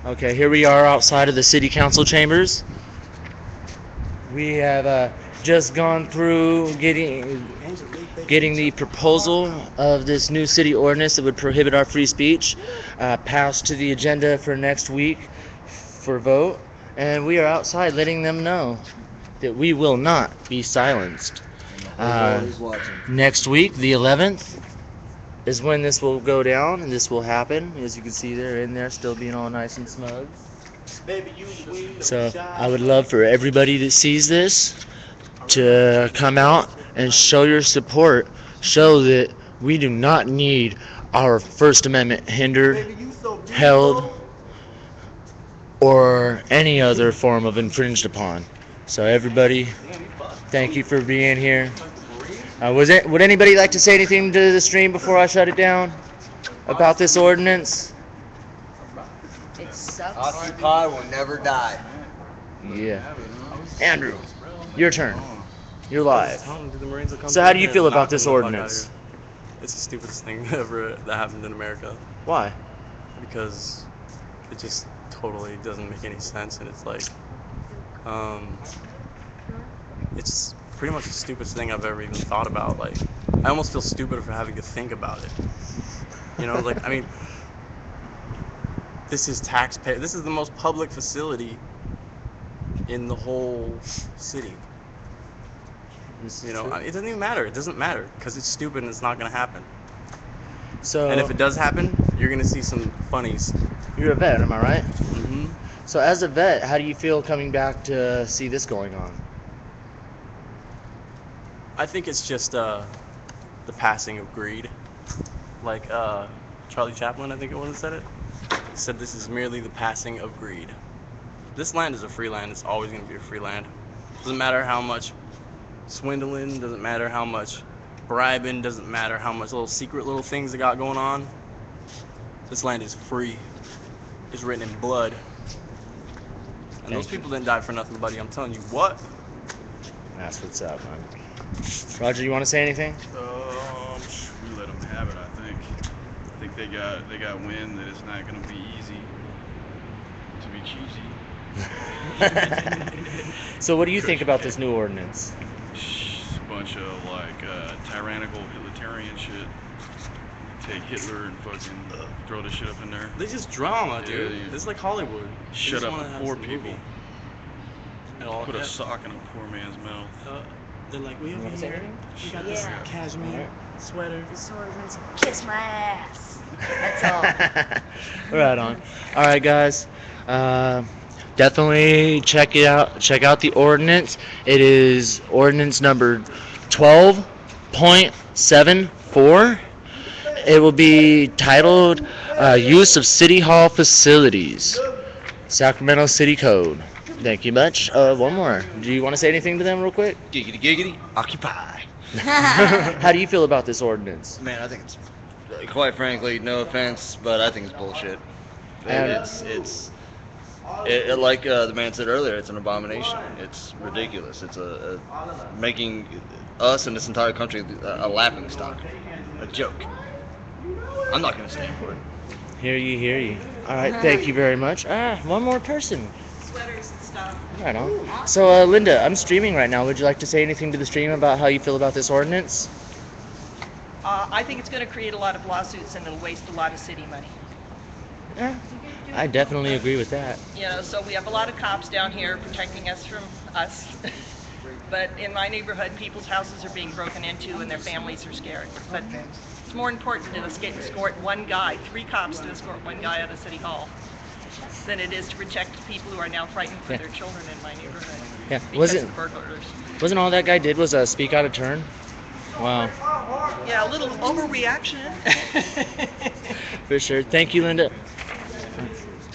Okay, here we are outside of the city council chambers. We have just gone through getting the proposal of this new city ordinance that would prohibit our free speech passed to the agenda for next week for vote, and we are outside letting them know that we will not be silenced. Next week, the 11th, is when this will go down and this will happen. As you can see, they're in there still being all nice and smug. So I would love for everybody that sees this to come out and show your support. Show that we do not need our First Amendment hindered, held, or any other form of infringed upon. So everybody, thank you for being here. Would anybody like to say anything to the stream before I shut it down about this ordinance? It sucks. Occupy will never die. Yeah. Andrew, your turn. You're live. So how do you feel about this ordinance? It's the stupidest thing ever that happened in America. Why? Because it just totally doesn't make any sense, and it's like, it's pretty much the stupidest thing I've ever even thought about. Like, I almost feel stupid for having to think about it. You know, like, I mean, this is taxpayer. This is the most public facility in the whole city. You know, it doesn't even matter. It doesn't matter because it's stupid and it's not gonna happen. So, And if it does happen, you're gonna see some funnies. You're a vet, am I right? Mm-hmm. So as a vet, how do you feel coming back to see this going on? I think it's just the passing of greed. Like Charlie Chaplin, I think it was, that said it. He said this is merely the passing of greed. This land is a free land. It's always going to be a free land. Doesn't matter how much swindling, doesn't matter how much bribing, doesn't matter how much little secret little things they got going on. This land is free. It's written in blood. And those people didn't die for nothing, buddy. I'm telling you what. That's what's up, man. Roger, you want to say anything? We let them have it. I think they got wind that it's not gonna be easy to be cheesy. So what do you think about this new ordinance? A bunch of like tyrannical Hitleritarian shit. Take Hitler and fucking throw the shit up in there. They just drama, Yeah, dude. yeah. This is like Hollywood. They Shut just up wanna the have poor some people. movie. And all Put a that. sock in a poor man's mouth. They're like, we You over wanna say here. anything? We got this Yeah. cashmere sweater. This ordinance will kiss my ass. That's all. Right on. All right, guys. Definitely check it out. Check out the ordinance. It is ordinance number 12.74. It will be titled "Use of City Hall Facilities." Sacramento City Code. Thank you much. One more. Do you want to say anything to them real quick? Giggity giggity, occupy. How do you feel about this ordinance? Man, I think it's, quite frankly, no offense, but I think it's bullshit. It's like the man said earlier, it's an abomination. It's ridiculous. It's a making us and this entire country a laughing stock, a joke. I'm not gonna stand for it. Hear ye, hear ye. All right, thank you very much. One more person. Sweaters and stuff. Right on. So, Linda, I'm streaming right now. Would you like to say anything to the stream about how you feel about this ordinance? I think it's going to create a lot of lawsuits and it'll waste a lot of city money. I definitely agree with that. You know, so we have a lot of cops down here protecting us from us. But in my neighborhood, people's houses are being broken into and their families are scared. But it's more important to escort one guy, 3 cops to escort one guy out of City Hall, than it is to protect people who are now frightened for their children in my neighborhood. Yeah. Because of burglars. Wasn't all that guy did was speak out of turn? Wow. Yeah, a little overreaction. For sure. Thank you, Linda.